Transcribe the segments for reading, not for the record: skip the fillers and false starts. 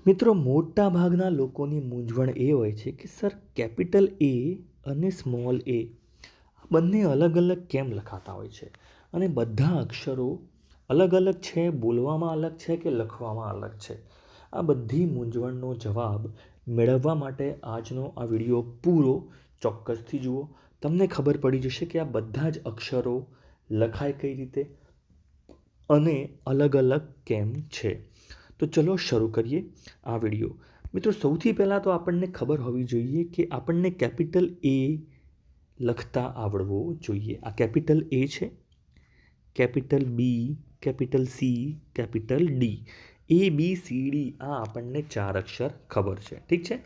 મિત્રો, મોટા ભાગના લોકોની મૂંઝવણ એ હોય છે કે સર, કેપિટલ એ અને સ્મોલ એ બંને અલગ અલગ કેમ લખાતા હોય છે અને બધા અક્ષરો અલગ અલગ છે, બોલવામાં અલગ છે કે લખવામાં અલગ છે? આ બધી મૂંઝવણનો જવાબ મેળવવા માટે આજનો આ વિડીયો પૂરો ચોક્કસથી જુઓ. તમને ખબર પડી જશે કે આ બધા જ અક્ષરો લખાય કઈ રીતે અને અલગ અલગ કેમ છે. તો ચલો શરૂ કરીએ આ વિડીયો. મિત્રો, સૌથી પહેલાં તો આપણને ખબર હોવી જોઈએ કે આપણને કેપિટલ એ લખતા આવડવો જોઈએ. આ કેપિટલ એ છે, capital B, capital C, capital D. ABCD આ આપણને 4 અક્ષર ખબર છે. ઠીક છે.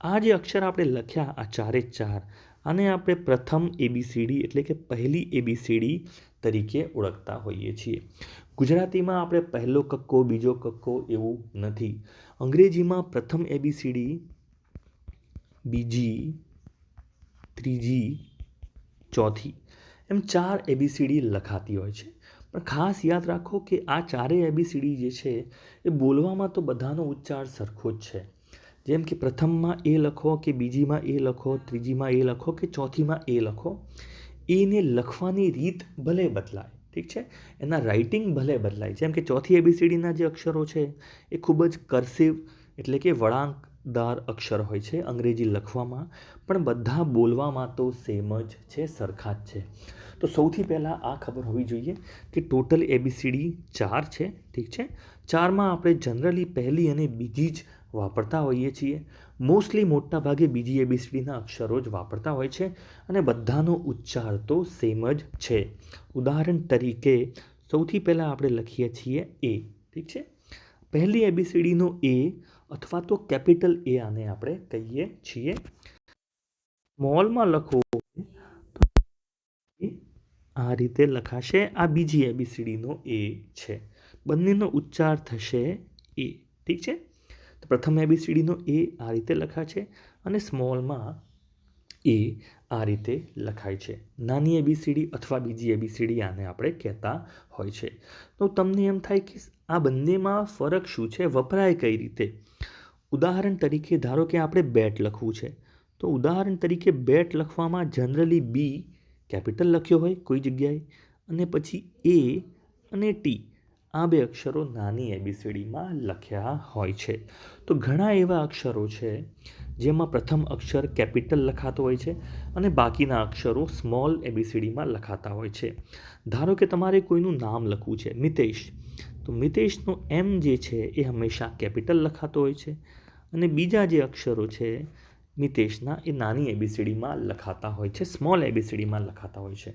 આ જે અક્ષર આપણે લખ્યા, આ ચારે ચાર, આને આપણે પ્રથમ ABCD એટલે કે પહેલી ABCD તરીકે ઓળખતા હોઈએ છીએ. ગુજરાતીમાં આપણે પહેલો કક્કો, બીજો કક્કો એવું નથી. અંગ્રેજીમાં પ્રથમ ABCD, બીજી, ત્રીજી, ચોથી એમ 4 ABCD લખાતી હોય છે. પણ ખાસ યાદ રાખો કે આ ચારેય ABCD જે છે એ બોલવામાં તો બધાનો ઉચ્ચાર સરખો જ છે. જેમ કે પ્રથમમાં એ લખો કે બીજીમાં એ લખો, ત્રીજીમાં એ લખો કે ચોથીમાં એ લખો, એને લખવાની રીત ભલે બદલાય, ઠીક છે, એના રાઇટિંગ ભલે બદલાય. જેમ કે ચોથી ABCDના જે અક્ષરો છે એ ખૂબ જ કર્સિવ એટલે કે વળાંકદાર અક્ષર હોય છે અંગ્રેજી લખવામાં, પણ બધા બોલવામાં તો સેમ જ છે, સરખા જ છે. તો સૌથી પહેલાં આ ખબર હોવી જોઈએ કે ટોટલ ABCD 4 છે. ઠીક છે. 4માં આપણે જનરલી પહેલી અને બીજી જ વાપરતા હોઈએ છીએ. મોસ્ટલી મોટા ભાગે બીજી ABCDના અક્ષરો જ વાપરતા હોય છે અને બધાનો ઉચ્ચાર તો સેમ જ છે. ઉદાહરણ તરીકે સૌથી પહેલાં આપણે લખીએ છીએ એ. ઠીક છે. પહેલી ABCDનો એ અથવા તો કેપિટલ એ આને આપણે કહીએ છીએ. સ્મોલમાં લખવો તો આ રીતે લખાશે. આ બીજી ABCDનો એ છે. બંનેનો ઉચ્ચાર થશે એ. ઠીક છે. તો પ્રથમ ABCDનો એ આ રીતે લખાશે અને સ્મોલમાં એ આ રીતે લખાય છે. નાની ABCD અથવા બીજી ABCD આને આપણે કહેતા હોય છે. તો તમને એમ થાય કે આ બંનેમાં ફરક શું છે, વપરાય કઈ રીતે? ઉદાહરણ તરીકે ધારો કે આપણે બેટ લખવું છે, તો ઉદાહરણ તરીકે બેટ લખવામાં જનરલી બી કેપિટલ લખ્યો હોય કોઈ જગ્યાએ અને પછી એ અને ટી આ બે અક્ષરો નાની ABCDમાં લખ્યા હોય છે. તો ઘણા એવા અક્ષરો છે જેમાં પ્રથમ અક્ષર કેપિટલ લખાતો હોય છે અને બાકીના અક્ષરો સ્મોલ ABCDમાં લખાતા હોય છે. ધારો કે તમારે કોઈનું નામ લખવું છે, મિતેશ, તો મિતેશનો એમ જે છે એ હંમેશા કેપિટલ લખાતો હોય છે અને બીજા જે અક્ષરો છે મિતેશના એ નાની ABCDમાં લખાતા હોય છે, સ્મોલ ABCDમાં લખાતા હોય છે,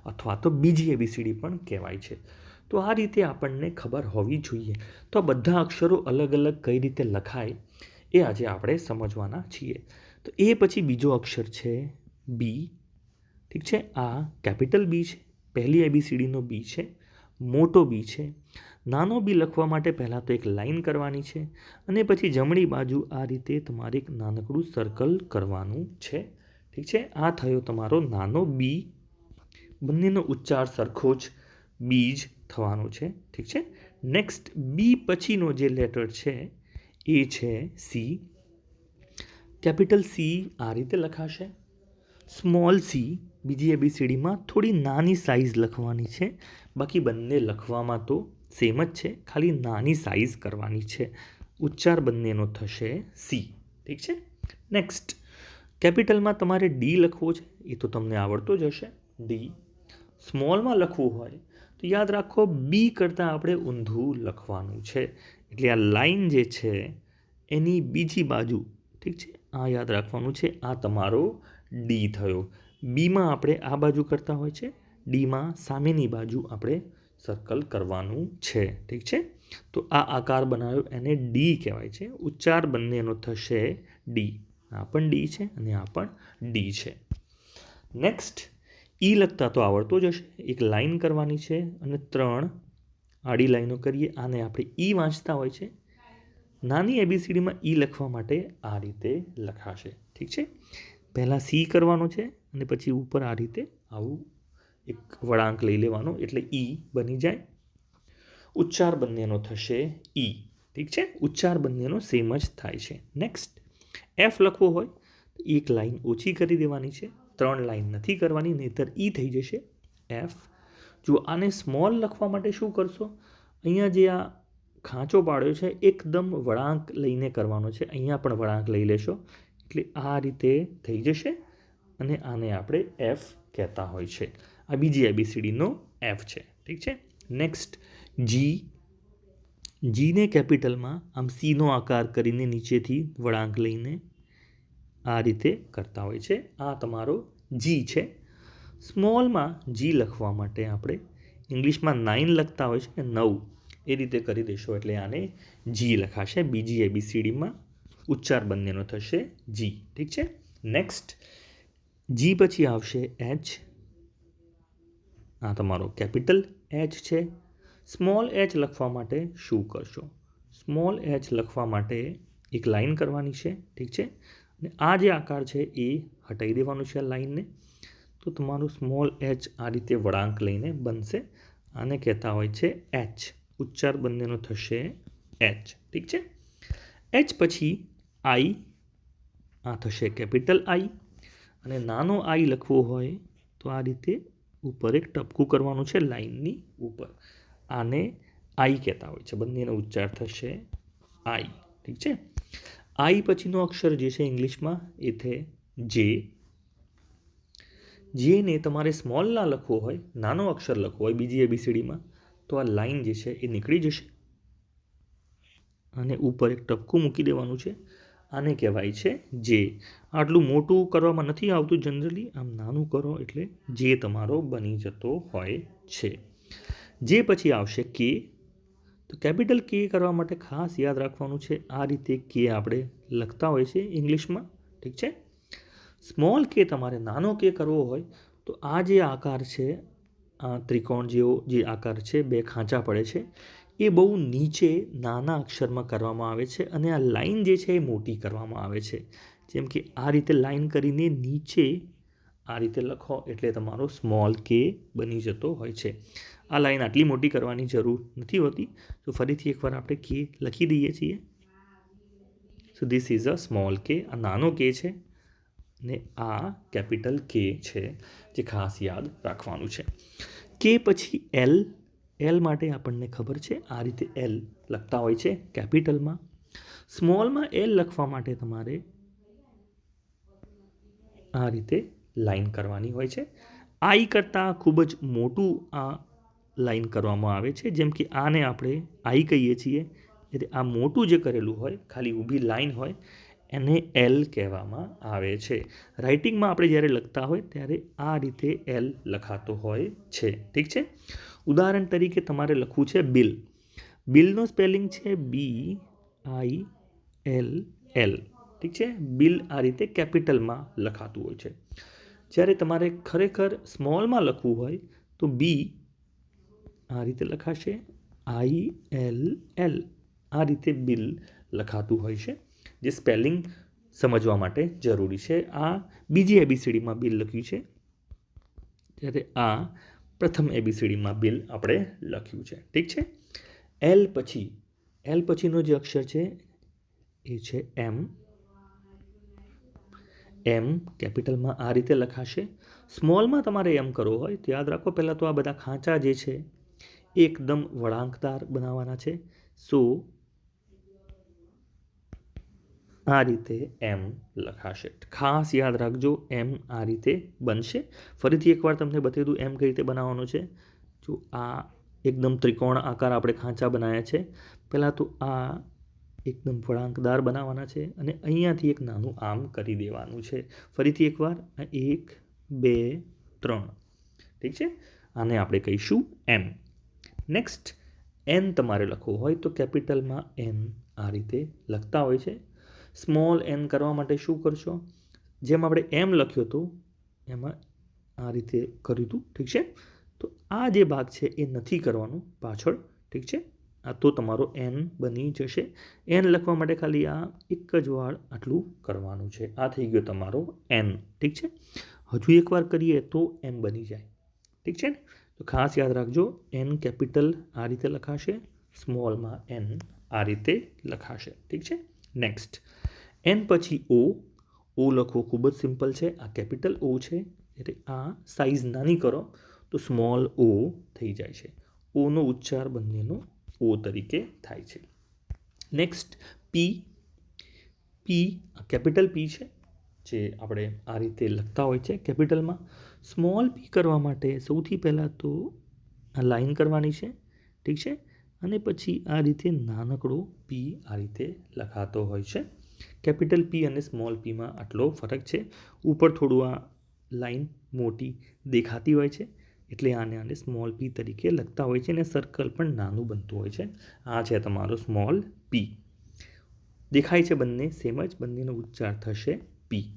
અથવા તો બીજી ABCD પણ કહેવાય છે. તો આ રીતે આપણને ખબર હોવી જોઈએ. તો આ બધા અક્ષરો અલગ અલગ કઈ રીતે લખાય એ આજે આપણે સમજવાના છીએ. તો એ પછી બીજો અક્ષર છે બી. ઠીક છે. આ કેપિટલ બી છે, પહેલી ABCDનો બી છે, મોટો બી છે. નાનો બી લખવા માટે પહેલાં તો એક લાઈન કરવાની છે અને પછી જમણી બાજુ આ રીતે તમારે એક નાનકડું સર્કલ કરવાનું છે. ઠીક છે. આ થયો તમારો નાનો બી. બંનેનો ઉચ્ચાર સરખો જ બી જ થવાનો છે. ઠીક છે. નેક્સ્ટ બી પછીનો જે લેટર છે એ છે સી. કેપિટલ સી આ રીતે લખાશે. સ્મોલ સી બીજી ABCDમાં થોડી નાની સાઇઝ લખવાની છે, બાકી બંને લખવામાં તો સેમ જ છે, ખાલી નાની સાઇઝ કરવાની છે. ઉચ્ચાર બંનેનો થશે સી. ઠીક છે. નેક્સ્ટ કેપિટલમાં તમારે ડી લખવો છે, એ તો તમને આવડતો જ હશે. ડી. સ્મોલમાં લખવું હોય તો યાદ રાખો બી કરતાં આપણે ઊંધું લખવાનું છે. એટલે આ લાઈન જે છે એની બીજી બાજુ, ઠીક છે, આ યાદ રાખવાનું છે. આ તમારો ડી થયો. બીમાં આપણે આ બાજુ કરતા હોય છે, ડીમાં સામેની બાજુ આપણે સર્કલ કરવાનું છે. ઠીક છે. તો આ આકાર બનાવ્યો એને ડી કહેવાય છે. ઉચ્ચાર બંનેનો થશે ડી. આ પણ ડી છે અને આ પણ ડી છે. નેક્સ્ટ ઈ લખતા તો આવડતો જ હશે. એક લાઈન કરવાની છે અને 3 આડી લાઈનો કરીએ. આને આપણે ઈ વાંચતા હોય છે. નાની ABCDમાં ઈ લખવા માટે આ રીતે લખાશે. ઠીક છે. પહેલાં સી કરવાનો છે અને પછી ઉપર આ રીતે આવું એક વળાંક લઈ લેવાનો એટલે ઈ બની જાય. ઉચ્ચાર બંનેનો થશે ઈ. ઠીક છે, ઉચ્ચાર બંનેનો સેમ જ થાય છે. નેક્સ્ટ, એફ લખવો હોય તો એક લાઈન ઓછી કરી દેવાની છે, 3 લાઈન નથી કરવાની, નહીતર ઈ થઈ જશે એફ. જો આને સ્મોલ લખવા માટે શું કરશો, અહીંયા જે આ ખાંચો પાડ્યો છે એકદમ વળાંક લઈને કરવાનો છે, અહીંયા પણ વળાંક લઈ લેશો એટલે આ રીતે થઈ જશે અને આને આપણે એફ કહેતા હોય છે. આ બીજી એબીસીડીનો એફ છે. ઠીક છે. નેક્સ્ટ, જીને કેપિટલમાં આમ સીનો આકાર કરીને નીચેથી વળાંક લઈને આ રીતે કરતા હોય છે. આ તમારો જી છે. સ્મોલમાં જી લખવા માટે આપણે ઇંગ્લિશમાં 9 લખતા હોય છે, 9 એ રીતે કરી દેશો એટલે આને જી લખાશે. બીજી એબીસીડીમાં ઉચ્ચાર બંનેનો થશે જી. ઠીક છે. નેક્સ્ટ, જી પછી આવશે એચ. આ તમારો કેપિટલ એચ છે. સ્મોલ એચ લખવા માટે શું કરશો, સ્મોલ એચ લખવા માટે એક લાઈન કરવાની છે. ઠીક છે. અને આ જે આકાર છે એ હટાવી દેવાનું છે આ લાઈનને, તો તમારું સ્મોલ એચ આ રીતે વળાંક લઈને બનશે. આને કહેતા હોય છે એચ. ઉચ્ચાર બંનેનો થશે એચ. ઠીક છે. એચ પછી આઈ, આ થશે કેપિટલ આઈ. અને નાનો આઈ લખવો હોય તો આ રીતે ઉપર એક ટપકું કરવાનું છે લાઈનની ઉપર, આને આઈ કહેતા હોય છે. બંનેનો ઉચ્ચાર થશે આઈ. ઠીક છે. આઈ પછીનો અક્ષર જે છે ઇંગ્લિશમાં એ છે જે. જેને તમારે સ્મોલ ના લખવો હોય, નાનો અક્ષર લખવો હોય બીજી એબીસીડીમાં, તો આ લાઈન જે છે એ નીકળી જશે અને ઉપર એક ટપકું મૂકી દેવાનું છે. આને કહેવાય છે જે. આટલું મોટું કરવામાં નથી આવતું જનરલી, આમ નાનું કરો એટલે જે તમારો બની જતો હોય છે. જે પછી આવશે કે. તો કેપિટલ કે કરવા માટે ખાસ યાદ રાખવાનું છે, આ રીતે કે આપણે લખતા હોય છે ઇંગ્લિશમાં. ઠીક છે. સ્મોલ કે તમારે નાનો કે કરવો હોય તો આ જે આકાર છે, આ ત્રિકોણ જેવો જે આકાર છે, 2 ખાંચા પડે છે, એ બહુ નીચે નાના અક્ષરમાં કરવામાં આવે છે અને આ લાઈન જે છે એ મોટી કરવામાં આવે છે. જેમ કે આ રીતે લાઈન કરીને નીચે આ રીતે લખો એટલે તમારો સ્મોલ કે બની જતો હોય છે. આ લાઈન આટલી મોટી કરવાની જરૂર નથી હોતી. તો ફરીથી એકવાર આપણે કે લખી દઈએ છીએ. So this is a small કે. આ નાનો કે છે ને આ કેપિટલ કે છે, જે ખાસ યાદ રાખવાનું છે. કે પછી એલ. એલ માટે આપણને ખબર છે આ રીતે એલ લખતા હોય છે કેપિટલમાં. સ્મોલમાં એલ લખવા માટે તમારે આ રીતે લાઈન કરવાની હોય છે. આઈ કરતાં ખૂબ જ મોટું આ લાઈન કરવામાં આવે છે. જેમ કે આને આપણે આઈ કહીએ છીએ, એટલે આ મોટું જે કરેલું હોય ખાલી ઊભી લાઈન હોય એને એલ કહેવામાં આવે છે. રાઇટિંગમાં આપણે જ્યારે લખતા હોય ત્યારે આ રીતે એલ લખાતો હોય છે. ઠીક છે. ઉદાહરણ તરીકે તમારે લખવું છે બિલ. બિલનો સ્પેલિંગ છે BILL. ઠીક છે. બિલ આ રીતે કેપિટલમાં લખાતું હોય છે. જ્યારે તમારે ખરેખર સ્મોલમાં લખવું હોય તો બી આ રીતે લખાશે ILL. આ રીતે બિલ લખાતું હોય છે, જે સ્પેલિંગ સમજવા માટે જરૂરી છે. આ બીજી એબીસીડીમાં બિલ લખ્યું છે, જ્યારે આ પ્રથમ એબીસીડીમાં બિલ આપણે લખ્યું છે. ઠીક છે. એલ પછીનો જે અક્ષર છે એ છે એમ. એમ કેપિટલમાં આ રીતે લખાશે. સ્મોલમાં તમારે એમ કરવો હોય તો યાદ રાખો, પહેલાં તો આ બધા ખાંચા જે છે એકદમ વળાંકદાર બનાવવાના છે. સો આ રીતે એમ લખાશે. ખાસ યાદ રાખજો, એમ આ રીતે બનશે. ફરીથી એકવાર તમને બતાવી દઉં એમ કઈ રીતે બનાવવાનો છે. જો આ એકદમ ત્રિકોણ આકાર આપણે ખાંચા બનાવ્યા છે. પહેલાં તો આ એકદમ વળાંકદાર બનાવવાના છે અને અહીંયાથી એક નાનું આમ કરી દેવાનું છે. ફરીથી એકવાર 1 2 3. ઠીક છે. આને આપણે કહીશું એમ. નેક્સ્ટ, એન તમારે લખવું હોય તો કેપિટલમાં એન આ રીતે લખતા હોય છે. સ્મોલ એન કરવા માટે શું કરશો, જેમ આપણે એમ લખ્યું હતું એમાં આ રીતે કર્યું હતું. ઠીક છે. તો આ જે ભાગ છે એ નથી કરવાનું પાછળ. ઠીક છે. આ તો તમારો એન બની જશે. એન લખવા માટે ખાલી આ એક જ વાર આટલું કરવાનું છે. આ થઈ ગયો તમારો એન. ઠીક છે. હજુ એકવાર કરીએ તો એમ બની જાય. ઠીક છે ને. તો ખાસ યાદ રાખજો, એન કેપિટલ આ રીતે લખાશે, સ્મોલમાં એન આ રીતે લખાશે. ઠીક છે. નેક્સ્ટ એન પછી ઓ. ઓ લખવો ખૂબ જ સિમ્પલ છે. આ કેપિટલ ઓ છે એટલે આ સાઇઝ નાની કરો તો સ્મોલ ઓ થઈ જાય છે. ઓનો ઉચ્ચાર બંનેનો ઓ તરીકે થાય છે. નેક્સ્ટ પી. પી કેપિટલ પી છે જે આપણે આ રીતે લખતા હોય છે કેપિટલમાં. સ્મોલ પી કરવા માટે સૌથી પહેલાં તો આ લાઈન કરવાની છે. ઠીક છે. અને પછી આ રીતે નાનકડો પી આ રીતે લખાતો હોય છે. કેપિટલ પી અને સ્મોલ પીમાં આટલો ફરક છે. ઉપર થોડું આ લાઈન મોટી દેખાતી હોય છે એટલે આને સ્મોલ પી તરીકે લખતા હોય છે અને સર્કલ પણ નાનું બનતું હોય છે. આ છે તમારો સ્મોલ પી. દેખાય છે બંને સેમ જ, બંનેનો ઉચ્ચાર થશે પી.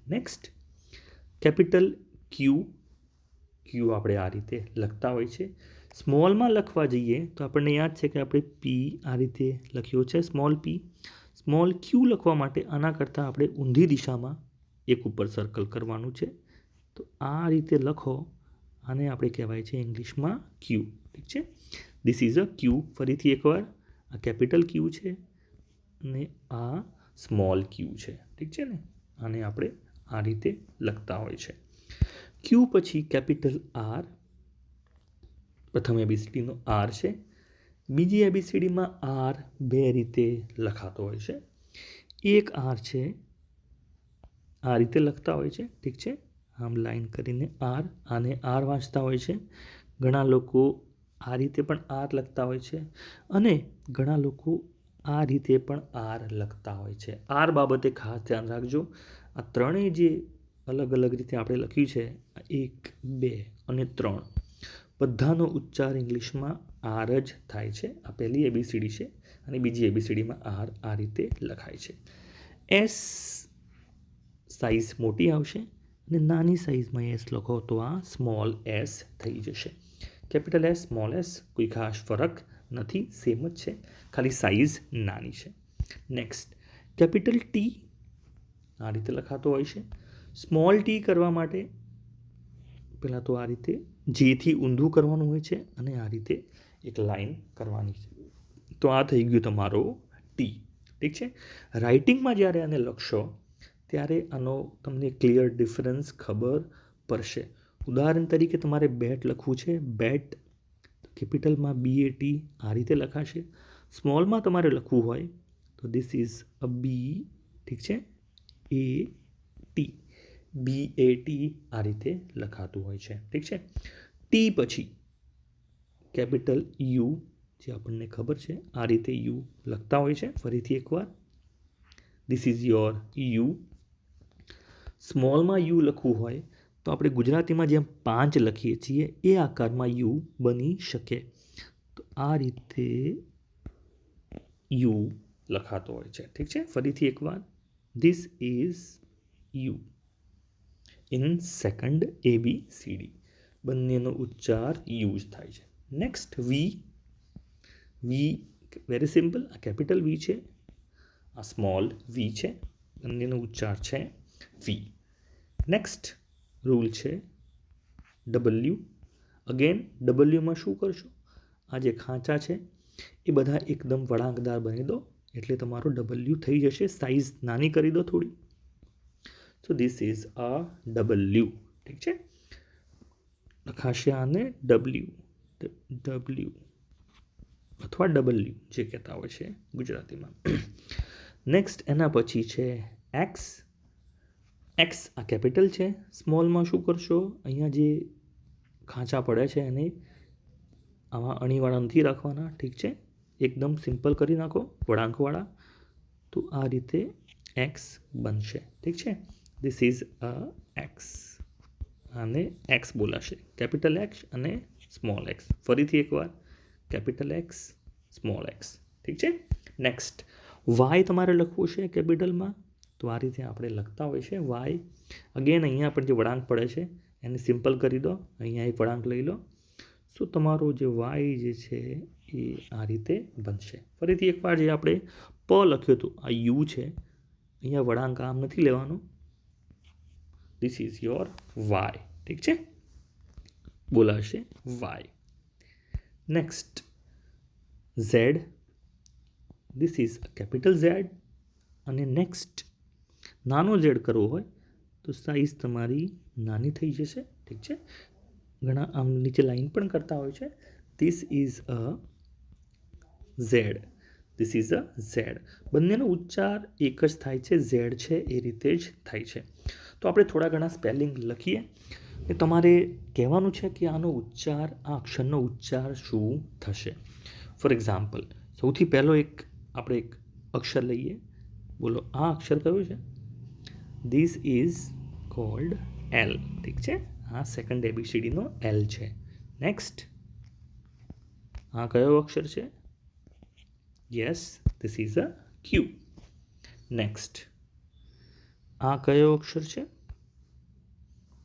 નેક્સ્ટ કેપિટલ ક્યુ. ક્યુ આપણે આ રીતે લખતા હોય છે. સ્મોલમાં લખવા જઈએ તો આપણને યાદ છે કે આપણે પી આ રીતે લખ્યો છે સ્મોલ પી. સ્મોલ ક્યુ લખવા માટે આના કરતાં આપણે ઊંધી દિશામાં એક ઉપર સર્કલ કરવાનું છે. તો આ રીતે લખો. આને આપણે કહેવાય છે ઇંગ્લિશમાં ક્યુ. ઠીક છે. ધીસ ઇઝ અ ક્યુ. ફરીથી એકવાર આ કેપિટલ ક્યુ છે અને આ સ્મોલ ક્યુ છે. ઠીક છે ને. આને આપણે આ રીતે લખતા હોય છે. ક્યુ પછી કેપિટલ આર. પ્રથમ એબીસીડીનો આર છે. બીજી એબીસીડીમાં આર બે રીતે લખાતો હોય છે. એક આર છે આ રીતે લખતા હોય છે. ઠીક છે. આમ લાઈન કરીને આર, આને આર વાંચતા હોય છે. ઘણા લોકો આ રીતે પણ આર લખતા હોય છે અને ઘણા લોકો આ રીતે પણ આર લખતા હોય છે. આર બાબતે ખાસ ધ્યાન રાખજો. આ ત્રણેય જે અલગ અલગ રીતે આપણે લખ્યું છે 1, 2 અને 3 બધાનો ઉચ્ચાર ઇંગ્લિશમાં આર જ થાય છે. આ પહેલી એબીસીડી છે અને બીજી એબીસીડીમાં આર આ રીતે લખાય છે. એસ સાઇઝ મોટી આવશે અને નાની સાઇઝમાં એસ લખો તો આ સ્મોલ એસ થઈ જશે. કેપિટલ એસ સ્મોલ એસ કોઈ ખાસ ફરક નથી, સેમ જ છે, ખાલી સાઇઝ નાની છે. નેક્સ્ટ કેપિટલ ટી આ રીતે લખાતો હોય છે. સ્મોલ ટી કરવા માટે પહેલાં તો આ રીતે જેથી ઊંધું કરવાનું હોય છે અને આ રીતે એક લાઈન કરવાની છે. તો આ થઈ ગયું તમારો ટી. ઠીક છે. રાઇટિંગમાં જ્યારે આને લખશો ત્યારે આનો તમને ક્લિયર ડિફરન્સ ખબર પડશે. ઉદાહરણ તરીકે તમારે બેટ લખવું છે. બેટ કેપિટલમાં BAT આ રીતે લખાશે. સ્મોલમાં તમારે લખવું હોય તો ધીસ ઇઝ અ બી. ઠીક છે. AT BAT આ રીતે લખાતું હોય છે. ઠીક છે. ટી પછી કેપિટલ યુ જે આપણને ખબર છે આ રીતે યુ લખતા હોય છે. ફરીથી એકવાર ધીસ ઇઝ યોર યુ. સ્મોલમાં યુ લખવું હોય તો આપણે ગુજરાતીમાં જેમ 5 લખીએ છીએ એ આકારમાં યુ બની શકે. તો આ રીતે યુ લખાતો હોય છે. ઠીક છે. ફરીથી એકવાર this is U in second ABCD. બંનેનો ઉચ્ચાર યુ જ થાય છે. Next V. V very simple. આ કેપિટલ વી છે, આ સ્મોલ વી છે, બંનેનો ઉચ્ચાર છે વી. નેક્સ્ટ રૂલ છે W. અગેન ડબલ્યુમાં શું કરશો? આ જે ખાંચા છે એ બધા એકદમ વળાંકદાર બની દો એટલે તમારો W થઈ જશે. સાઇઝ નાની કરી દો થોડી. So this is a W. ઠીક છે. લખાશે આને W અથવા W જે કહેતા હોય છે ગુજરાતીમાં. નેક્સ્ટ એના પછી છે એક્સ. એક્સ આ કેપિટલ છે. સ્મોલમાં શું કરશો? અહીંયા જે ખાંચા પડે છે એને આમાં અણીવાળા નથી રાખવાના. ઠીક છે. એકદમ સિમ્પલ કરી નાખો વળાંકવાળા તો આ રીતે એક્સ બનશે. ઠીક છે. This is a x. આને એક્સ બોલાશે. કેપિટલ એક્સ અને સ્મોલ એક્સ. ફરીથી એકવાર કેપિટલ એક્સ સ્મોલ એક્સ. ઠીક છે. નેક્સ્ટ વાય તમારે લખવું છે કેપિટલમાં તો આ રીતે આપણે લખતા હોય છે વાય. અગેન અહીંયા પણ જે વળાંક પડે છે એને સિમ્પલ કરી દો. અહીંયા એક વળાંક લઈ લો. સો તમારો જે વાય જે છે એ આ રીતે બનશે. ફરીથી એકવાર જે આપણે પ લખ્યું હતું આ યુ છે, અહીંયા વળાંક આમ નથી લેવાનું. This is your Y. ઠીક છે. બોલાશે Y. Next Z. This is capital Z. અને નેક્સ્ટ નાનો ઝેડ કરવો હોય તો સાઇઝ તમારી નાની થઈ જશે. ઠીક છે, ઘણા આમ નીચે લાઈન પણ કરતા હોય છે. This is a Z. This is a Z. બંનેનો ઉચ્ચાર એક જ થાય છે, ઝેડ છે એ રીતે જ થાય છે. તો આપણે થોડા ઘણા સ્પેલિંગ લખીએ કે તમારે કહેવાનું છે કે આનો ઉચ્ચાર, આ અક્ષરનો ઉચ્ચાર શું થશે. ફોર એક્ઝામ્પલ, સૌથી પહેલો આપણે એક અક્ષર લઈએ. બોલો, આ અક્ષર કયો છે? This is called L. ઠીક છે, આ સેકન્ડ એબીસીડીનો એલ છે. નેક્સ્ટ, આ કયો અક્ષર છે? Yes, this is a Q. Next, આ કયો અક્ષર છે?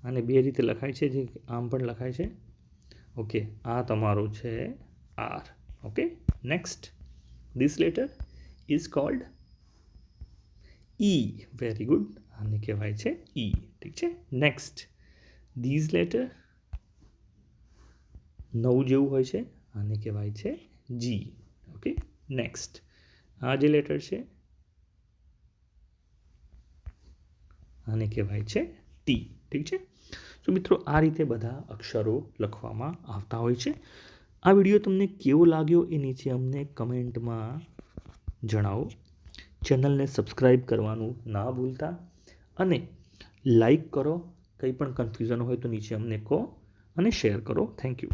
આને બે રીતે લખાય છે, જે આમ પણ લખાય છે. ઓકે, આ તમારો છે R. Okay, next, this letter is called E. Very good, આને કહેવાય છે ઈ. ઠીક છે. નેક્સ્ટ, ધીઝ લેટર નવ જેવું હોય છે, આને કહેવાય છે જી. ઓકે, નેક્સ્ટ, આ જે લેટર છે આને કહેવાય છે ટી. ઠીક છે. તો મિત્રો, આ રીતે બધા અક્ષરો લખવામાં આવતા હોય છે. આ વિડીયો તમને કેવો લાગ્યો એ નીચે અમને કમેન્ટમાં જણાવો. ચેનલને સબસ્ક્રાઈબ કરવાનું ના ભૂલતા અને લાઈક કરો. કંઈ પણ કન્ફ્યુઝન હોય તો નીચે અમને કહો અને શેર કરો. Thank you.